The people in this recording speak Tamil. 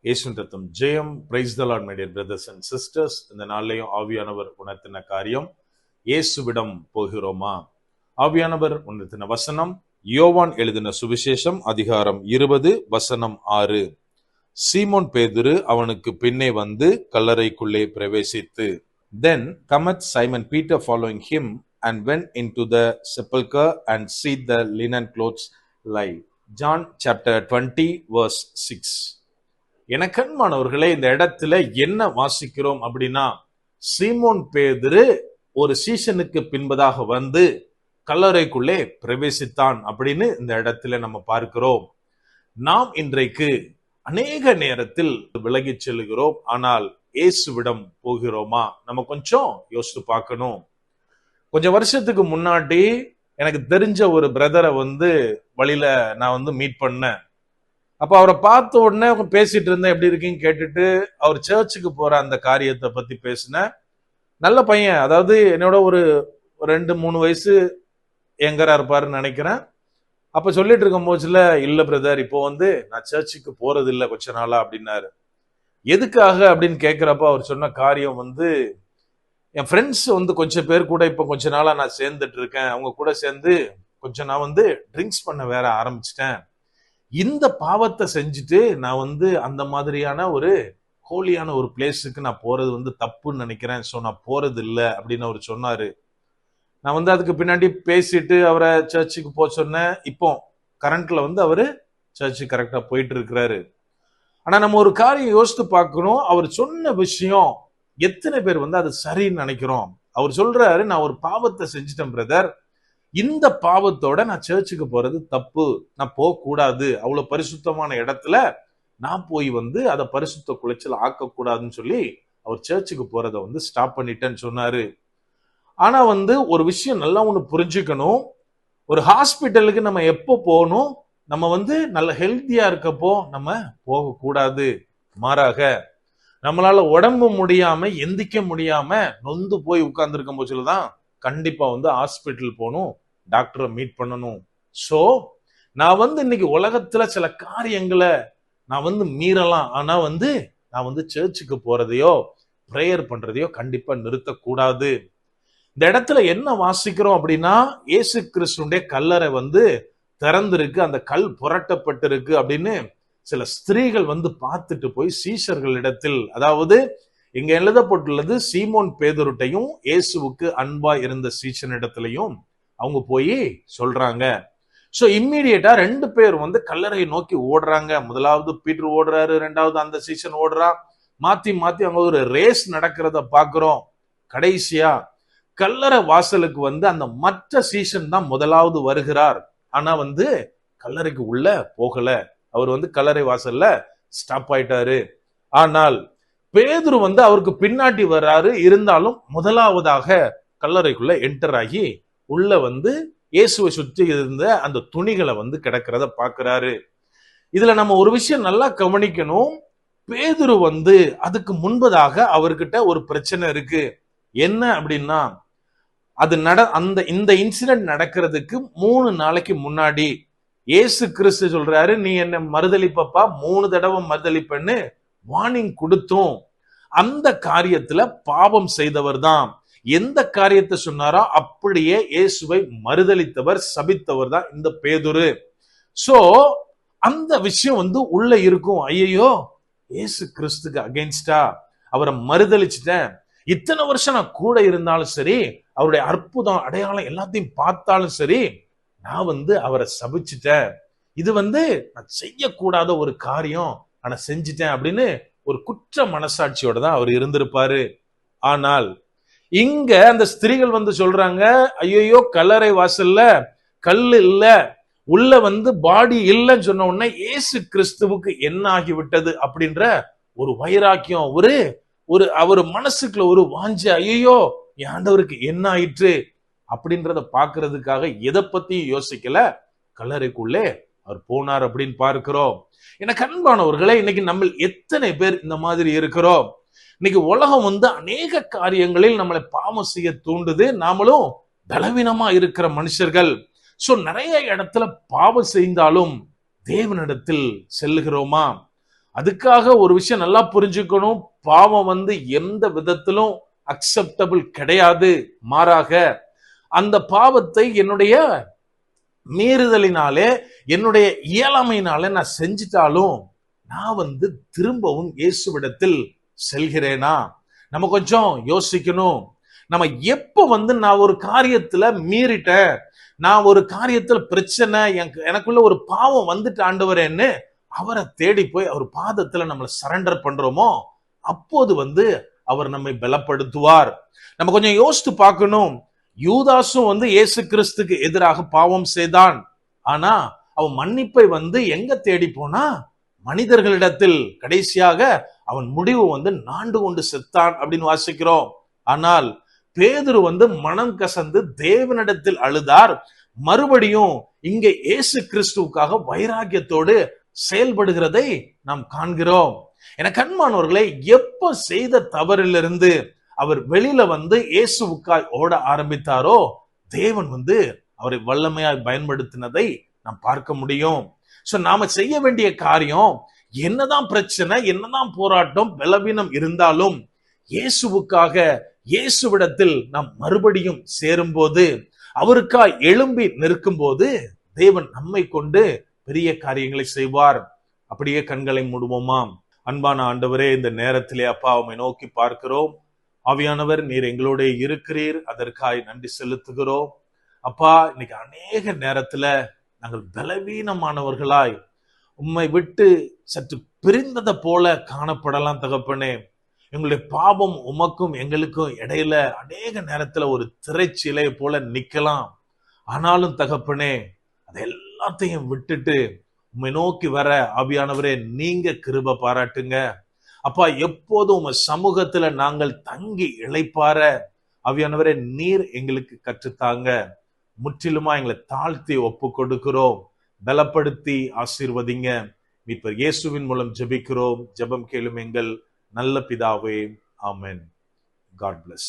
இயேசுவின் ரத்தம் ஜெயம். Praise the Lord my dear brothers and sisters. இந்த நாளையும் ஆவியானவர் உணர்த்தின காரியம், இயேசுவிடம் போகிறோமா? ஆவியானவர் உணர்த்தின வசனம், யோவான் எழுதின சுவிசேஷம் அதிகாரம் 20 வசனம் 6. சீமோன் பேதுரு அவனுக்கு பின்னே வந்து கல்லறைக்குள்ளே பிரவேசித்து, then cometh Simon Peter following him and went into the sepulchre and see the linen clothes lie. John chapter 20 verse 6. எனக்கன்மானவர்களே, இந்த இடத்துல என்ன வாசிக்கிறோம் அப்படின்னா, சீமோன் பேதுரு ஒரு சீசனுக்கு பின்பதாக வந்து கல்லறைக்குள்ளே பிரவேசித்தான் அப்படின்னு இந்த இடத்துல நம்ம பார்க்கிறோம். நாம் இன்றைக்கு அநேக நேரத்தில் விலகி செல்கிறோம், ஆனால் இயேசுவிடம் போகிறோமா? நம்ம கொஞ்சம் யோசித்து பார்க்கணும். கொஞ்சம் வருஷத்துக்கு முன்னாடி எனக்கு தெரிஞ்ச ஒரு பிரதரை வழியில நான் மீட் பண்ணேன். அப்ப அவரை பார்த்த உடனே பேசிட்டு இருந்தேன், எப்படி இருக்கீங்க கேட்டுட்டு அவர் சர்ச்சுக்கு போற அந்த காரியத்தை பத்தி பேசினேன். நல்ல பையன், அதாவது என்னோட ஒரு 2-3 வயசு எங்கரா இருப்பாருன்னு நினைக்கிறேன். அப்ப சொல்லிட்டு இருக்கும் போச்சுல, இல்ல பிரதர், இப்போ நான் சர்ச்சுக்கு போறது இல்லை கொஞ்ச நாளா அப்படின்னாரு. எதுக்காக அப்படின்னு கேட்கிறப்ப அவர் சொன்ன காரியம், என் ஃப்ரெண்ட்ஸ் கொஞ்சம் பேர் கூட இப்ப கொஞ்ச நாளா நான் சேர்ந்துட்டு இருக்கேன். அவங்க கூட சேர்ந்து கொஞ்சம் நான் ட்ரிங்க்ஸ் பண்ண வேற ஆரம்பிச்சிட்டேன். இந்த பாவத்தை செஞ்சுட்டு நான் அந்த மாதிரியான ஒரு ஹோலியான ஒரு பிளேஸுக்கு நான் போறது தப்புன்னு நினைக்கிறேன். ஸோ நான் போறது இல்லை அப்படின்னு அவர் சொன்னாரு. நான் அதுக்கு பின்னாடி பேசிட்டு அவரை சர்ச்சுக்கு போக சொன்னேன். இப்போ கரண்ட்ல அவரு சர்ச்சுக்கு கரெக்டா போயிட்டு இருக்கிறாரு. ஆனா நம்ம ஒரு காரியம் யோசித்து பார்க்கணும். அவர் சொன்ன விஷயம் எத்தனை பேர் அது சரின்னு நினைக்கிறோம்? அவர் சொல்றாரு, நான் ஒரு பாவத்தை செஞ்சுட்டேன் பிரதர், இந்த பாவத்தோட நான் சர்ச்சுக்கு போறது தப்பு, நான் போக கூடாது, அவ்வளவு பரிசுத்தமான இடத்துல நான் போய் அதை பரிசுத்த குலைச்சல் ஆக்க கூடாதுன்னு சொல்லி அவர் சர்ச்சுக்கு போறதை ஸ்டாப் பண்ணிட்டேன்னு சொன்னாரு. ஆனா ஒரு விஷயம் நல்லா ஒண்ணு புரிஞ்சுக்கணும். ஒரு ஹாஸ்பிட்டலுக்கு நம்ம எப்போ போகணும்? நம்ம நல்ல ஹெல்த்தியா இருக்கப்போ நம்ம போக கூடாது. மாறாக நம்மளால உடம்பு முடியாம எந்திக்க முடியாம நொந்து போய் உட்கார்ந்து இருக்கும் போச்சுலதான் கண்டிப்பா ஹாஸ்பிட்டல் போகணும், டாக்டரை மீட் பண்ணணும். சோ நான் இன்னைக்கு உலகத்துல சில காரியங்களை நான் மீறலாம். ஆனா நான் சர்ச்சுக்கு போறதையோ பிரேயர் பண்றதையோ கண்டிப்பா நிறுத்தக்கூடாது. இந்த இடத்துல என்ன வாசிக்கிறோம் அப்படின்னா, இயேசு கிறிஸ்துடைய கல்லறை திறந்திருக்கு, அந்த கல் புரட்டப்பட்டிருக்கு அப்படின்னு சில ஸ்திரீகள் பார்த்துட்டு போய் சீஷர்கள் இடத்தில், அதாவது இங்க எழுதப்பட்டுள்ளது சீமோன் பேதுருட்டையும் இயேசுவுக்கு அன்பா இருந்த சீஷனிடத்திலையும் அவங்க போய் சொல்றாங்க. சோ இம்மீடியட்டா 2 பேர் கல்லறையை நோக்கி ஓடுறாங்க. முதலாவது பீட்டர் ஓடுறாரு, 2வது அந்த சீசன் ஓடுறான். மாத்தி மாத்தி அவங்க ஒரு ரேஸ் நடக்கிறத பாக்குறோம். கடைசியா கல்லறை வாசலுக்கு அந்த மற்ற சீசன் தான் முதலாவது வருகிறார். ஆனா கல்லறைக்கு உள்ள போகல. அவர் கல்லறை வாசல்ல ஸ்டாப் ஆயிட்டாரு. ஆனால் பேதுரு அவருக்கு பின்னாடி வர்றாரு. இருந்தாலும் முதலாவதாக கல்லறைக்குள்ள என்டர் ஆகி உள்ள இயேசுவை சுற்றி இருந்த அந்த துணிகளை கிடக்கிறத பாக்குறாரு. இதுல நம்ம ஒரு விஷயம் நல்லா கவனிக்கணும். பேதுரு அதுக்கு முன்பதாக அவர்கிட்ட ஒரு பிரச்சனை இருக்கு. என்ன அப்படின்னா, அது இந்த இன்சிடென்ட் நடக்கிறதுக்கு 3 நாளைக்கு முன்னாடி இயேசு கிறிஸ்து சொல்றாரு, நீ என்ன மறுதலிப்பப்பா, 3 தடவை மறுதலிப்பன்னு வார்னிங் கொடுத்தும் அந்த காரியத்துல பாவம் செய்தவர் தான். எந்த காரியத்தை சொன்னாரோ அப்படியே இயேசுவை மறுதலித்தவர், சபித்தவர் தான் இந்த பேதுரு. சோ அந்த விஷயம் உள்ள இருக்கும். ஐயோ, இயேசு கிறிஸ்துக்கு அகைன்ஸ்டா அவரை மறுதலிச்சுட்டேன். இத்தனை வருஷம் நான் கூட இருந்தாலும் சரி, அவருடைய அற்புதம் அடையாளம் எல்லாத்தையும் பார்த்தாலும் சரி, நான் அவரை சபிச்சுட்டேன். இது நான் செய்யக்கூடாத ஒரு காரியம், ஆனா செஞ்சுட்டேன் அப்படின்னு ஒரு குற்ற மனசாட்சியோட தான் அவர் இருந்திருப்பாரு. ஆனால் இங்க அந்த ஸ்திரீகள் சொல்றாங்க, ஐயோ கல்லறை வாசல்ல கல்லு இல்ல, உள்ள பாடி இல்லைன்னு சொன்ன உடனே இயேசு கிறிஸ்துவுக்கு என்ன ஆகிவிட்டது அப்படின்ற ஒரு வைராக்கியம், ஒரு அவர் மனசுக்குள்ள ஒரு வாஞ்ச, ஐயோ என் ஆண்டவருக்கு என்ன ஆயிற்று அப்படின்றத பாக்குறதுக்காக எதை பத்தி யோசிக்கல, கல்லறைக்குள்ளே அவர் போனார் அப்படின்னு பார்க்கிறோம். எனக்கு அன்பானவர்களே, இன்னைக்கு நம்ம எத்தனை பேர் இந்த மாதிரி இருக்கிறோம்? இன்னைக்கு உலகம் அநேக காரியங்களில் நம்மளை பாவம் செய்ய தூண்டுது. நாமளும் பலவீனமா இருக்கிற மனுஷர்கள். சோ நிறைய இடத்துல பாவம் செய்தாலும் தேவனிடத்தில் செல்லுகிறோமா? அதுக்காக ஒரு விஷயம் நல்லா புரிஞ்சுக்கணும், பாவம் எந்த விதத்திலும் அக்செப்டபிள் கிடையாது. மாறாக அந்த பாவத்தை என்னுடைய மீறுதலினாலே, என்னுடைய இயலாமையினாலே நான் செஞ்சிட்டாலும் நான் திரும்பவும் இயேசுவிடத்தில் செல்கிறேனா? நம்ம கொஞ்சம் யோசிக்கணும். நம்ம எப்ப நான் ஒரு காரியத்துல மீறிட்டேன், நான் ஒரு காரியத்துல பிரச்சனை, எனக்குள்ள ஒரு பாவம் ஆண்டவரேன்னு அவரை தேடி போய் அவர் பாதத்துல நம்மளை சரண்டர் பண்றோமோ, அப்போது அவர் நம்மை பலப்படுத்துவார். நம்ம கொஞ்சம் யோசித்து பார்க்கணும். யூதாசும் இயேசு கிறிஸ்துக்கு எதிராக பாவம் செய்தான். ஆனா அவன் மன்னிப்பை எங்க தேடி போனா? மனிதர்களிடத்தில். கடைசியாக அவன் முடிவு நாண்டு கொண்டு செத்தான் அப்படின்னு வாசிக்கிறோம். ஆனால் பேதுரு மனம் கசந்து தேவனிடத்தில் அழுதார். மறுபடியும் இங்கே இயேசு கிறிஸ்துவுக்காக வைராக்கியத்தோடு செயல்படுகிறதை நாம் காண்கிறோம். என கண்மானவர்களை, எப்ப செய்த தவறிலிருந்து அவர் வெளியில இயேசுவுக்காய் ஓட ஆரம்பித்தாரோ, தேவன் அவரை வல்லமையாய் பயன்படுத்தினதை நாம் பார்க்க முடியும். சோ நாம செய்ய வேண்டிய காரியம், என்னதான் பிரச்சனை, என்னதான் போராட்டம், பலவீனம் இருந்தாலும் இயேசுவுக்காக இயேசுவிடத்தில் நாம் மறுபடியும் சேரும் போது, அவருக்காய் எழும்பி நிற்கும் போது, தேவன் நம்மை கொண்டு பெரிய காரியங்களை செய்வார். அப்படியே கண்களை மூடுவோமாம். அன்பான ஆண்டவரே, இந்த நேரத்திலே அப்பா உம்மை நோக்கி பார்க்கிறோம். ஆவியானவர், நீர் எங்களோட இருக்கிறீர், அதற்காய் நன்றி செலுத்துகிறோம். அப்பா, இன்னைக்கு அநேக நேரத்துல நாங்கள் பலவீனமானவர்களாய் உம்மை விட்டு சற்று பிரிந்ததை போல காணப்படலாம் தகப்பனே. எங்களுடைய பாவம் உமக்கும் எங்களுக்கும் இடையில அநேக நேரத்துல ஒரு திரைச்சீலை போல நிக்கலாம். ஆனாலும் தகப்பனே, அதை எல்லாத்தையும் விட்டுட்டு உம்மை நோக்கி வர ஆவியானவரே, நீங்க கிருபை பாராட்டுங்க. அப்பா, எப்போதும் உங்க சமூகத்துல நாங்கள் தங்கி இளைப்பார ஆவியானவரே நீர் எங்களுக்கு கற்றுத்தாங்க. முற்றிலுமா எங்களை தாழ்த்தி ஒப்பு கொடுக்கிறோம். பலப்படுத்தி ஆசீர்வதிங்க. மீட்பர் இயேசுவின் மூலம் ஜெபிக்கிறோம். ஜெபம் கேளும் எங்கள் நல்ல பிதாவே. ஆமென். God bless.